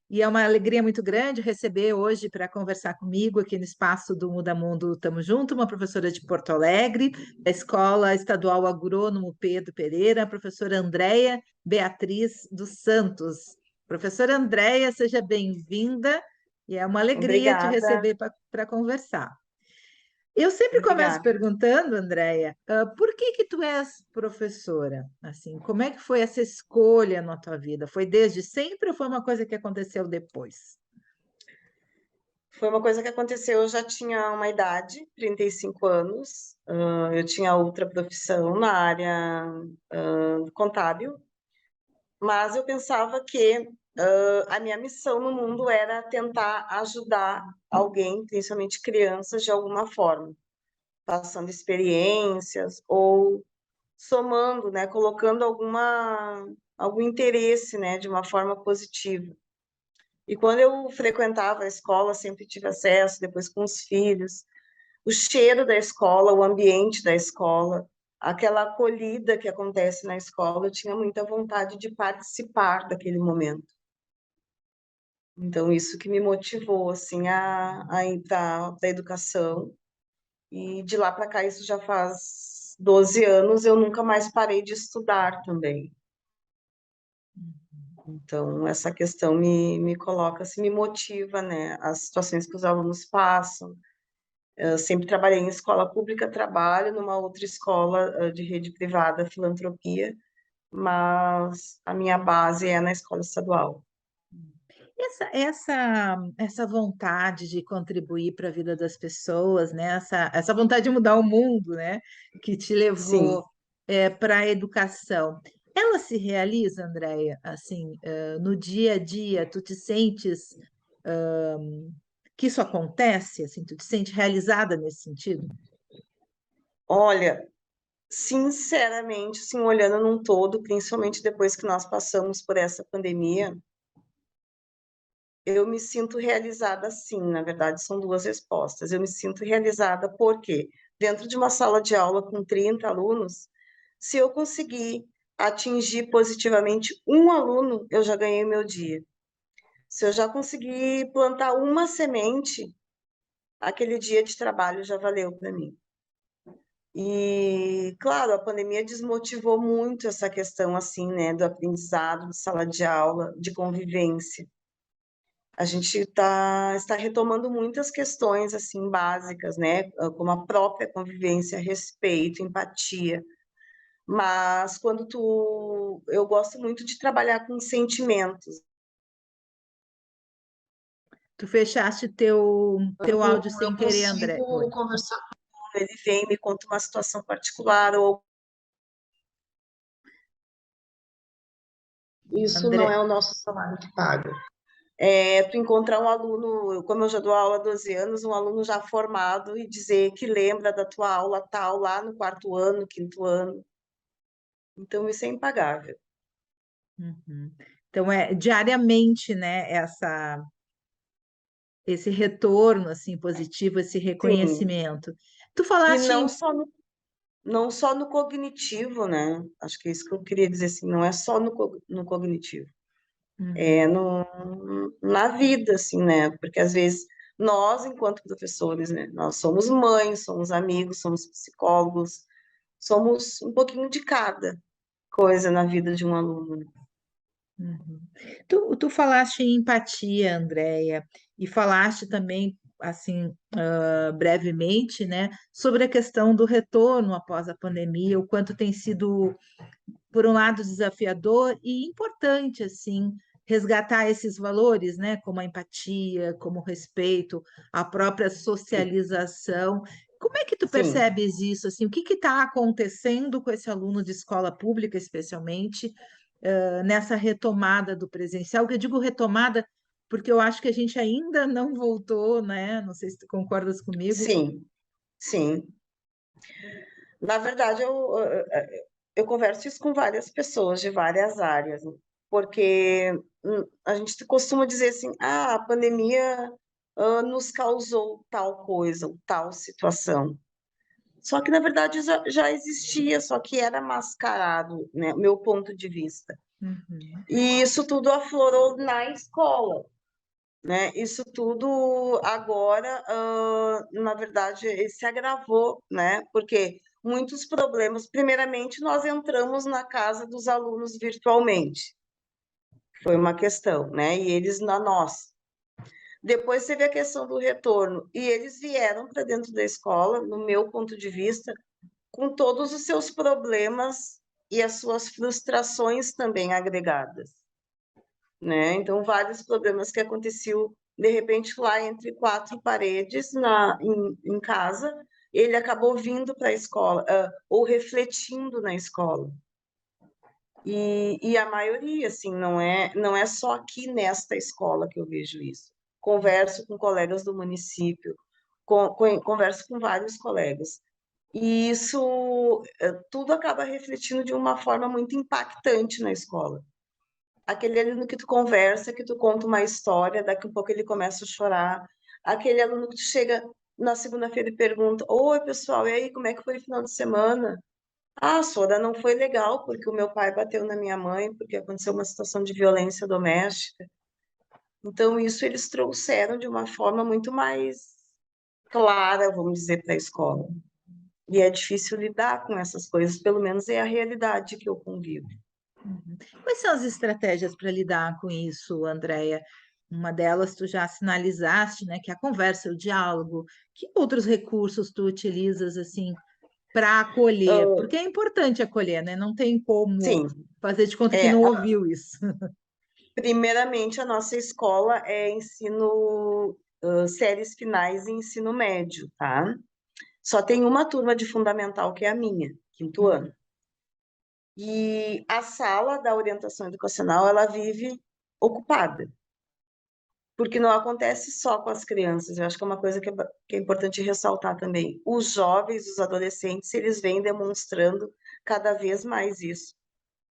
E é uma alegria muito grande receber hoje para conversar comigo aqui no espaço do Muda Mundo Tamo Junto, uma professora de Porto Alegre, da Escola Estadual Agrônomo Pedro Pereira, a professora Andréia Beatriz dos Santos. Professora Andréia, seja bem-vinda e é uma alegria te Obrigada, receber para conversar. Eu sempre começo obrigada. perguntando, Andréia, por que que tu és professora? Assim, como é que foi essa escolha na tua vida? Foi desde sempre ou foi uma coisa que aconteceu depois? Foi uma coisa que aconteceu, eu já tinha uma idade, 35 anos, eu tinha outra profissão na área contábil, mas eu pensava que a minha missão no mundo era tentar ajudar alguém, principalmente crianças, de alguma forma, passando experiências ou somando, né, colocando algum interesse, né, de uma forma positiva. E quando eu frequentava a escola, sempre tive acesso, depois com os filhos, o cheiro da escola, o ambiente da escola, aquela acolhida que acontece na escola, eu tinha muita vontade de participar daquele momento. Então, isso que me motivou, assim, a ir para a educação. E de lá para cá, isso já faz 12 anos, eu nunca mais parei de estudar também. Então, essa questão me coloca, assim, me motiva, né? As situações que os alunos passam. Eu sempre trabalhei em escola pública, trabalho numa outra escola de rede privada, filantropia, mas a minha base é na escola estadual. Essa vontade de contribuir para a vida das pessoas, né? Essa vontade de mudar o mundo, né? Que te Sim. levou para a educação. Ela se realiza, Andréia, assim, no dia a dia, tu te sentes que isso acontece, assim, tu te sente realizada nesse sentido? Olha, sinceramente, assim, olhando num todo, principalmente depois que nós passamos por essa pandemia, eu me sinto realizada sim, na verdade, são duas respostas. Eu me sinto realizada porque, dentro de uma sala de aula com 30 alunos, se eu conseguir atingir positivamente um aluno, eu já ganhei meu dia. Se eu já conseguir plantar uma semente, aquele dia de trabalho já valeu para mim. E, claro, a pandemia desmotivou muito essa questão, assim, né, do aprendizado, de sala de aula, de convivência. A gente está retomando muitas questões, assim, básicas, né, como a própria convivência, respeito, empatia. Mas eu gosto muito de trabalhar com sentimentos. Tu fechaste teu Quando áudio sem eu querer, André. consigo Oi. conversar com ele, vem e me conta uma situação particular, ou isso não é André, o nosso salário que paga. Tu encontrar um aluno, como eu já dou aula há 12 anos, um aluno já formado e dizer que lembra da tua aula tal, lá no quarto ano, quinto ano. Então, isso é impagável. uhum. Então é diariamente, né, esse retorno assim positivo, esse Sim. reconhecimento. Tu E falaste não só no cognitivo, né? Acho que é isso que eu queria dizer, assim, não é só no cognitivo. É Uhum. na vida, assim, né? Porque às vezes nós, enquanto professores, né? Nós somos mães, somos amigos, somos psicólogos, somos um pouquinho de cada coisa na vida de um aluno, né? Uhum. Tu falaste em empatia, Andréia, e falaste também, assim, brevemente, né, sobre a questão do retorno após a pandemia, o quanto tem sido, por um lado, desafiador e importante, assim, resgatar esses valores, né, como a empatia, como o respeito, a própria socialização. Como é que tu Sim, percebes isso, assim? O que está acontecendo com esse aluno de escola pública, especialmente? Nessa retomada do presencial, que eu digo retomada porque eu acho que a gente ainda não voltou, né? Não sei se tu concordas comigo. sim, sim. Na verdade, eu converso isso com várias pessoas de várias áreas, né? Porque a gente costuma dizer assim, a pandemia nos causou tal coisa, ou tal situação. Só que, na verdade, já existia, só que era mascarado, né? Meu ponto de vista. Uhum. E isso tudo aflorou na escola, né? Isso tudo agora, na verdade, se agravou, né? Porque muitos problemas, primeiramente, nós entramos na casa dos alunos virtualmente, foi uma questão, né? E eles na nossa. Depois teve a questão do retorno, e eles vieram para dentro da escola, no meu ponto de vista, com todos os seus problemas e as suas frustrações também agregadas, né? Então, vários problemas que aconteciam, de repente, lá entre quatro paredes em casa, ele acabou vindo para a escola, ou refletindo na escola. E a maioria, assim, não é só aqui nesta escola que eu vejo isso. Converso com colegas do município, converso com vários colegas. E isso tudo acaba refletindo de uma forma muito impactante na escola. Aquele aluno que tu conversa, que tu conta uma história, daqui a pouco ele começa a chorar. Aquele aluno que tu chega na segunda-feira e pergunta: Oi, pessoal, e aí, como é que foi o final de semana? Ah, Soda, não foi legal, porque o meu pai bateu na minha mãe, porque aconteceu uma situação de violência doméstica. Então, isso eles trouxeram de uma forma muito mais clara, vamos dizer, para a escola. E é difícil lidar com essas coisas, pelo menos é a realidade que eu convivo. Uhum. Quais são as estratégias para lidar com isso, Andréia? Uma delas tu já sinalizaste, né, que é a conversa, o diálogo. Que outros recursos tu utilizas assim para acolher? Ah, Porque é importante acolher, né? Não tem como sim, fazer de conta que é, não ouviu isso. primeiramente a nossa escola é ensino, séries finais e ensino médio, tá? Só tem uma turma de fundamental que é a minha, quinto ano. E a sala da orientação educacional, ela vive ocupada, porque não acontece só com as crianças. Eu acho que é uma coisa que é importante ressaltar também. Os jovens, os adolescentes, eles vêm demonstrando cada vez mais isso.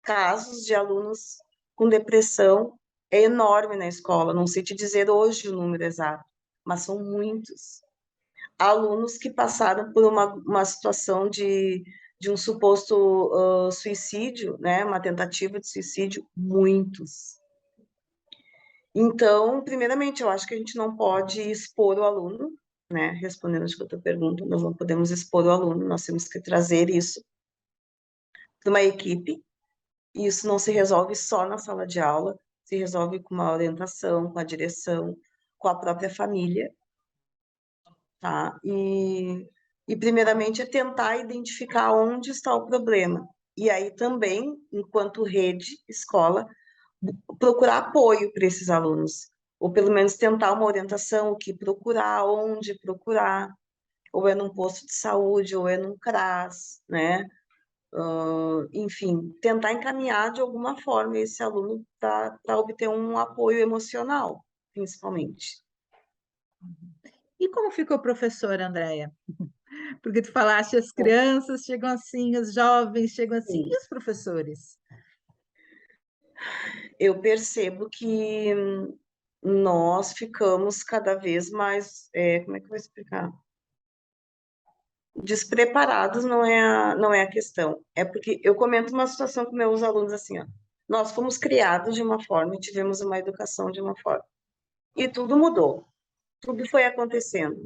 Casos de alunos com depressão é enorme na escola, não sei te dizer hoje o número exato, mas são muitos. Alunos que passaram por uma situação de um suposto suicídio, né, uma tentativa de suicídio, muitos. Então, primeiramente, eu acho que a gente não pode expor o aluno, né, respondendo a tua pergunta, nós não podemos expor o aluno, nós temos que trazer isso para uma equipe, e isso não se resolve só na sala de aula, se resolve com uma orientação, com a direção, com a própria família, tá? E primeiramente é tentar identificar onde está o problema. E aí também, enquanto rede, escola, procurar apoio para esses alunos, ou pelo menos tentar uma orientação, o que procurar, onde procurar, ou é num posto de saúde, ou é num CRAS, né? Enfim, tentar encaminhar de alguma forma esse aluno para obter um apoio emocional, principalmente. E como ficou o professor, Andréia? Porque tu falaste, as Bom, crianças chegam assim, os jovens chegam assim, sim, e os professores? eu percebo que nós ficamos cada vez mais, como é que eu vou explicar? Despreparados não é a questão. É porque eu comento uma situação com meus alunos assim, ó. Nós fomos criados de uma forma e tivemos uma educação de uma forma. E tudo mudou. Tudo foi acontecendo.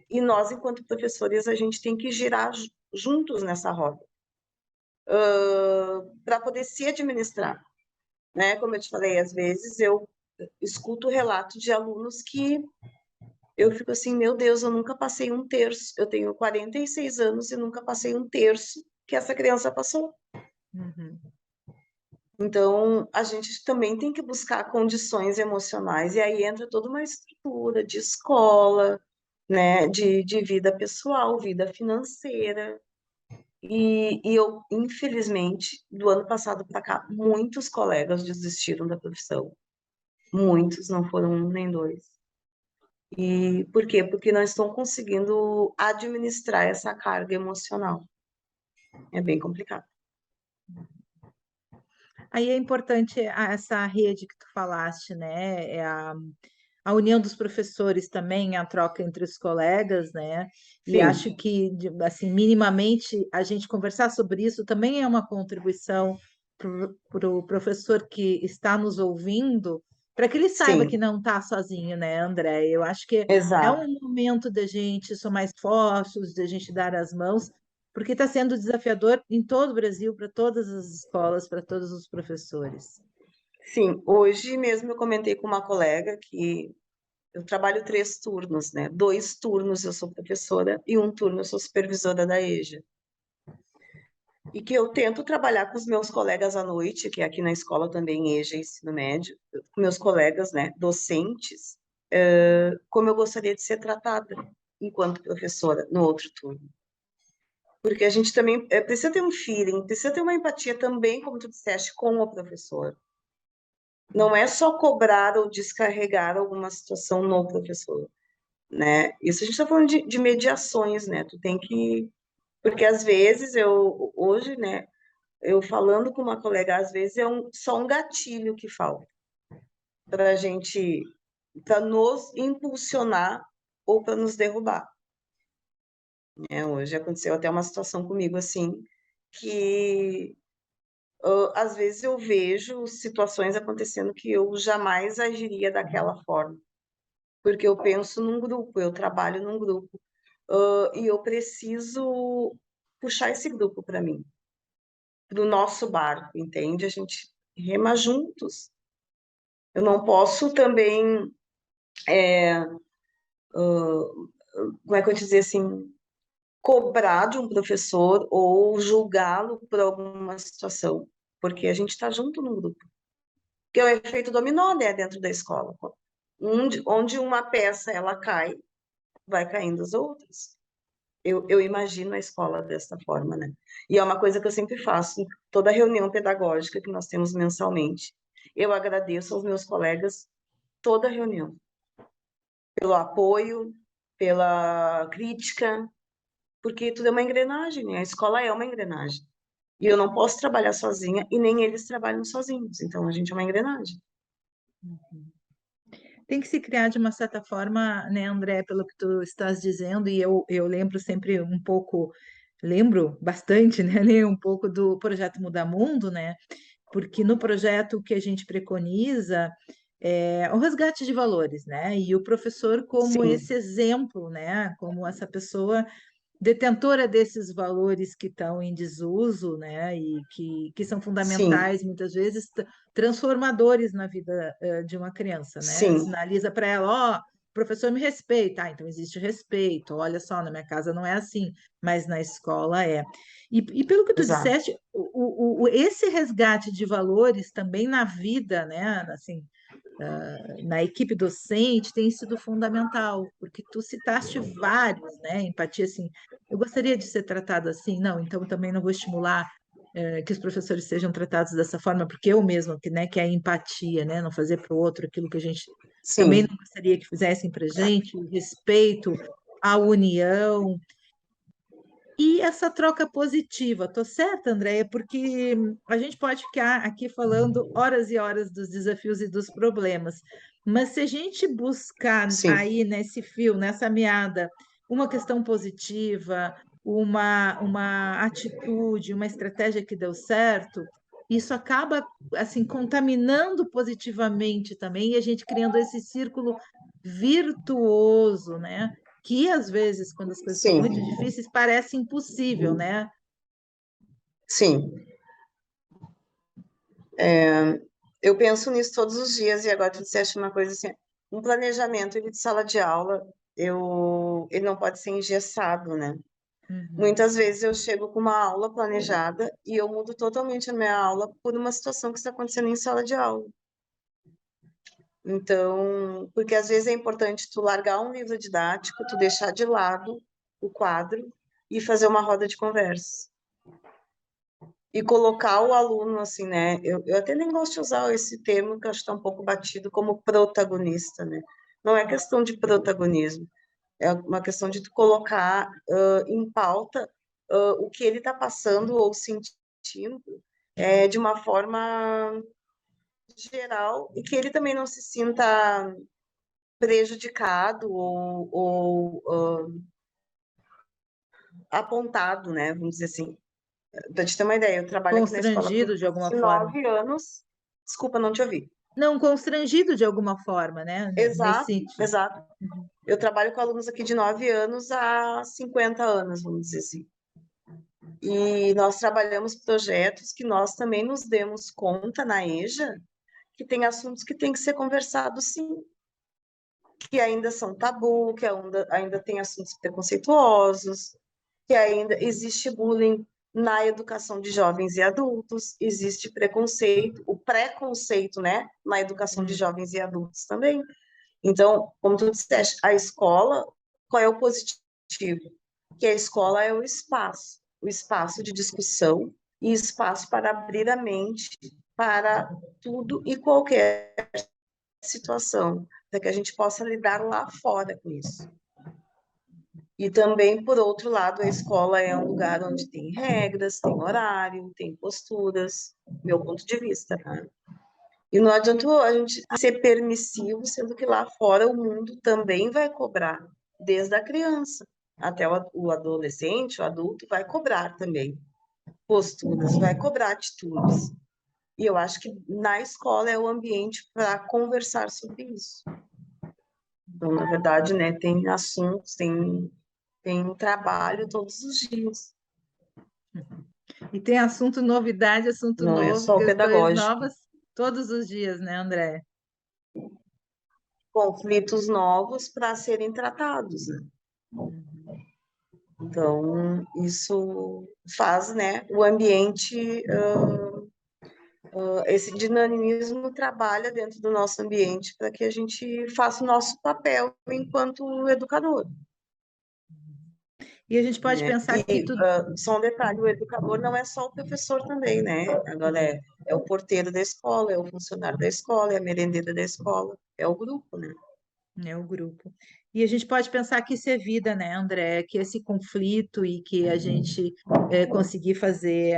E nós, enquanto professores, a gente tem que girar juntos nessa roda para poder se administrar, né? Como eu te falei, às vezes eu escuto relatos de alunos que eu fico assim, meu Deus, eu nunca passei um terço. Eu tenho 46 anos e nunca passei um terço que essa criança passou. Uhum. Então, a gente também tem que buscar condições emocionais, e aí entra toda uma estrutura de escola, né, de vida pessoal, vida financeira. E eu, infelizmente, do ano passado para cá, muitos colegas desistiram da profissão. Muitos, não foram um nem dois. E por quê? Porque não estão conseguindo administrar essa carga emocional. É bem complicado. Aí é importante essa rede que tu falaste, né? a união dos professores também, a troca entre os colegas, né? E Sim, acho que, assim, minimamente, a gente conversar sobre isso também é uma contribuição para o professor que está nos ouvindo, para que ele saiba que sim, não está sozinho, né, André? Eu acho que é exato. um momento da gente somar esforços, da gente dar as mãos, porque está sendo desafiador em todo o Brasil, para todas as escolas, para todos os professores. Sim, hoje mesmo eu comentei com uma colega que eu trabalho 3 turnos, né? 2 turnos eu sou professora e um turno eu sou supervisora da EJA. E que eu tento trabalhar com os meus colegas à noite, que é aqui na escola também, EJA, ensino médio, com meus colegas, né, docentes, como eu gostaria de ser tratada enquanto professora no outro turno. Porque a gente também precisa ter um feeling, precisa ter uma empatia também, como tu disseste, com o professor. Não é só cobrar ou descarregar alguma situação no professor, né? Isso a gente está falando de mediações, né? Tu tem que... Porque às vezes hoje, né, eu falando com uma colega, às vezes é só um gatilho que falta para a gente, para nos impulsionar ou para nos derrubar, né? Hoje aconteceu até uma situação comigo assim, que às vezes eu vejo situações acontecendo que eu jamais agiria daquela forma, porque eu penso num grupo, eu trabalho num grupo, e eu preciso puxar esse grupo para mim, para o nosso barco, entende? A gente rema juntos. Eu não posso também, como é que eu te dizer assim, cobrar de um professor ou julgá-lo por alguma situação, porque a gente está junto no grupo. Que é o efeito dominó, né, dentro da escola. Onde uma peça ela cai, vai caindo as outras. Eu imagino a escola dessa forma, né? E é uma coisa que eu sempre faço em toda reunião pedagógica que nós temos mensalmente. Eu agradeço aos meus colegas toda reunião, pelo apoio, pela crítica, porque tudo é uma engrenagem, né? A escola é uma engrenagem. E eu não posso trabalhar sozinha e nem eles trabalham sozinhos. Então a gente é uma engrenagem. Tem que se criar de uma certa forma, né, André, pelo que tu estás dizendo, e eu lembro sempre um pouco, lembro bastante, né, um pouco do projeto Muda Mundo, né, porque no projeto o que a gente preconiza é o resgate de valores, né, e o professor como Sim, esse exemplo, né, como essa pessoa detentora desses valores que estão em desuso, né, e que são sim, fundamentais, muitas vezes transformadores na vida de uma criança, né? sim, Sinaliza para ela, ó, professor me respeita, então existe respeito, olha só, na minha casa não é assim, mas na escola é. E pelo que tu exato. disseste, esse resgate de valores também na vida, né, assim, na equipe docente tem sido fundamental, porque tu citaste vários, né? Empatia, assim, eu gostaria de ser tratado assim, não, então também não vou estimular que os professores sejam tratados dessa forma, porque eu mesma, que, né, que é a empatia, né? Não fazer para o outro aquilo que a gente também Sim, não gostaria que fizessem para a gente, o respeito, a união, e essa troca positiva, tô certa, Andréia? Porque a gente pode ficar aqui falando horas e horas dos desafios e dos problemas, mas se a gente buscar sim, aí nesse fio, nessa meada, uma questão positiva, uma atitude, uma estratégia que deu certo, isso acaba assim contaminando positivamente também e a gente criando esse círculo virtuoso, né? Que às vezes, quando as coisas estão sim, muito difíceis, parece impossível, né? sim. Eu penso nisso todos os dias e agora tu disseste uma coisa assim, um planejamento ele de sala de aula, ele não pode ser engessado, né? Uhum. Muitas vezes eu chego com uma aula planejada e eu mudo totalmente a minha aula por uma situação que está acontecendo em sala de aula. Então, porque às vezes é importante tu largar um livro didático, tu deixar de lado o quadro e fazer uma roda de conversa. E colocar o aluno assim, né? Eu até nem gosto de usar esse termo, que eu acho que está um pouco batido, como protagonista, né? Não é questão de protagonismo, é uma questão de tu colocar em pauta o que ele está passando ou sentindo de uma forma geral e que ele também não se sinta prejudicado ou apontado, né? Vamos dizer assim. Para te ter uma ideia, eu trabalho aqui na escola há Constrangido de alguma forma. 9 anos. Desculpa, não te ouvi. Não, constrangido de alguma forma, né? Nesse Exato, sentido. exato. Uhum. Eu trabalho com alunos aqui de 9 anos a 50 anos, vamos dizer assim. E nós trabalhamos projetos que nós também nos demos conta na EJA que tem assuntos que têm que ser conversados, sim, que ainda são tabu, que ainda tem assuntos preconceituosos, que ainda existe bullying na educação de jovens e adultos, existe preconceito, o preconceito, né, na educação de jovens e adultos também. Então, como tu disseste, a escola, qual é o positivo? Que a escola é o espaço de discussão e espaço para abrir a mente para tudo e qualquer situação, para que a gente possa lidar lá fora com isso. E também, por outro lado, a escola é um lugar onde tem regras, tem horário, tem posturas, meu ponto de vista, tá? E não adianta a gente ser permissivo, sendo que lá fora o mundo também vai cobrar, desde a criança até o adolescente, o adulto, vai cobrar também posturas, vai cobrar atitudes. E eu acho que na escola é o ambiente para conversar sobre isso. Então, na verdade, né, tem assuntos, tem trabalho todos os dias. E tem assunto Não é novo, só o questões pedagógico. novas todos os dias, né, André? Conflitos novos para serem tratados, né? Uhum. Então, isso faz, né, o ambiente, esse dinamismo trabalha dentro do nosso ambiente para que a gente faça o nosso papel enquanto educador. E a gente pode Né? pensar que E tudo. só um detalhe, o educador não é só o professor também, né? Agora é o porteiro da escola, é o funcionário da escola, é a merendeira da escola, é o grupo, né? É o grupo. E a gente pode pensar que isso é vida, né, André? Que esse conflito e que a gente conseguir fazer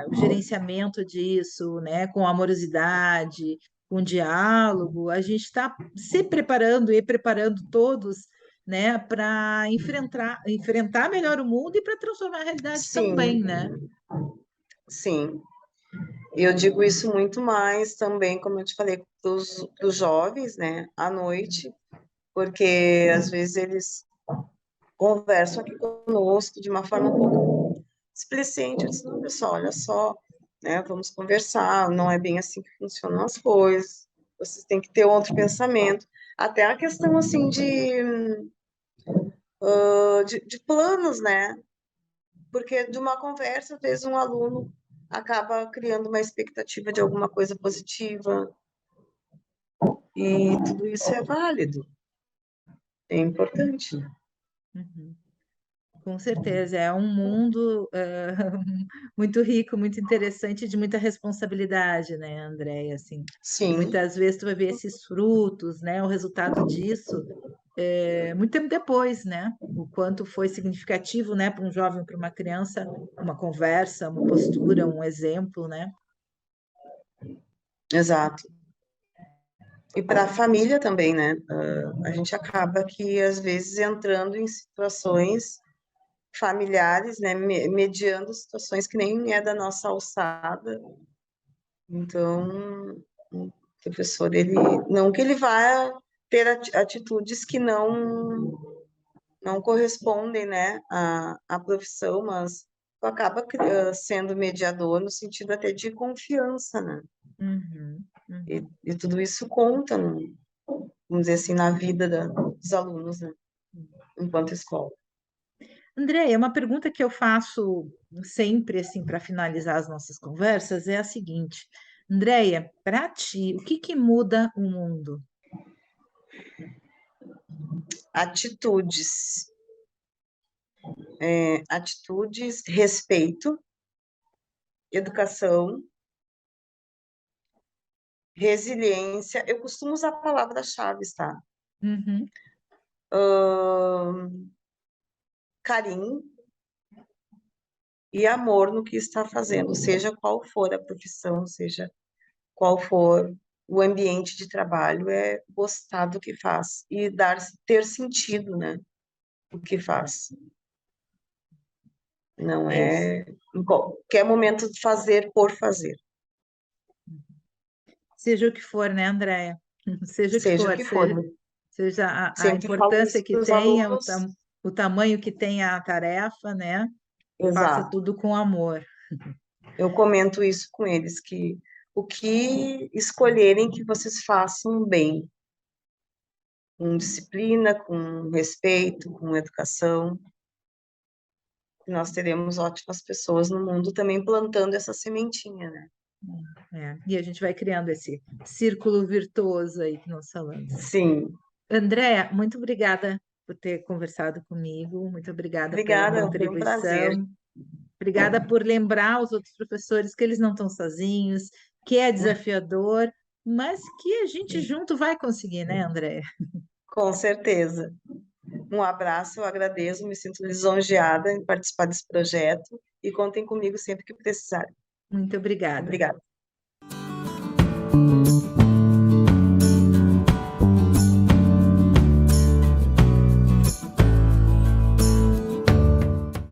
o gerenciamento disso, né, com amorosidade, com diálogo, a gente está se preparando e preparando todos, né, para enfrentar melhor o mundo e para transformar a realidade também, Sim, né? sim. E eu digo isso muito mais também, como eu te falei, para os jovens, né, à noite, porque às vezes eles conversam aqui conosco de uma forma um pouco displicente. Eu disse, não, pessoal, olha só, né, vamos conversar, não é bem assim que funcionam as coisas, vocês têm que ter outro pensamento. Até a questão, assim, de planos, né? Porque de uma conversa, às vezes um aluno acaba criando uma expectativa de alguma coisa positiva, e tudo isso é válido, é importante. Uhum. Com certeza, é um mundo muito rico, muito interessante, de muita responsabilidade, né, Andréia? Assim, e Sim, muitas vezes tu vai ver esses frutos, né, o resultado disso, muito tempo depois, né? O quanto foi significativo, né, para um jovem, para uma criança, uma conversa, uma postura, um exemplo, né? exato. E para a família também, né? A gente acaba que, às vezes, entrando em situações familiares, né? Mediando situações que nem é da nossa alçada. Então, o professor, ele, não que ele vá ter atitudes que não correspondem, né, à profissão, mas acaba sendo mediador no sentido até de confiança, né? Uhum, uhum. E tudo isso conta, né? Vamos dizer assim, na vida dos alunos, né? Enquanto escola. Andréia, uma pergunta que eu faço sempre, assim, para finalizar as nossas conversas é a seguinte: Andréia, para ti, o que que muda o mundo? Atitudes, atitudes, respeito, educação, resiliência. Eu costumo usar palavras-chave, tá? Uhum, Carinho e amor no que está fazendo, seja qual for a profissão, seja qual for. o ambiente de trabalho é gostar do que faz e ter sentido, né, o que faz. Não É isso. é em qualquer momento de fazer por fazer, Seja o que for, né, Andréia? Seja o que seja o for, que for. seja a Sempre falo importância isso que para os tenha, alunos. o tamanho que tenha a tarefa, né? Faça Exato. tudo com amor. Eu comento isso com eles, que o que escolherem que vocês façam bem, com disciplina, com respeito, com educação, nós teremos ótimas pessoas no mundo também plantando essa sementinha, né? E a gente vai criando esse círculo virtuoso aí que nós falamos. Sim. Andréia, muito obrigada por ter conversado comigo, muito obrigada pela Obrigada, foi um prazer. contribuição, obrigada por lembrar os outros professores que eles não estão sozinhos, que é desafiador, mas que a gente junto vai conseguir, né, Andréia? Com certeza. Um abraço, eu agradeço, me sinto lisonjeada em participar desse projeto e contem comigo sempre que precisarem. Muito obrigada. Obrigada.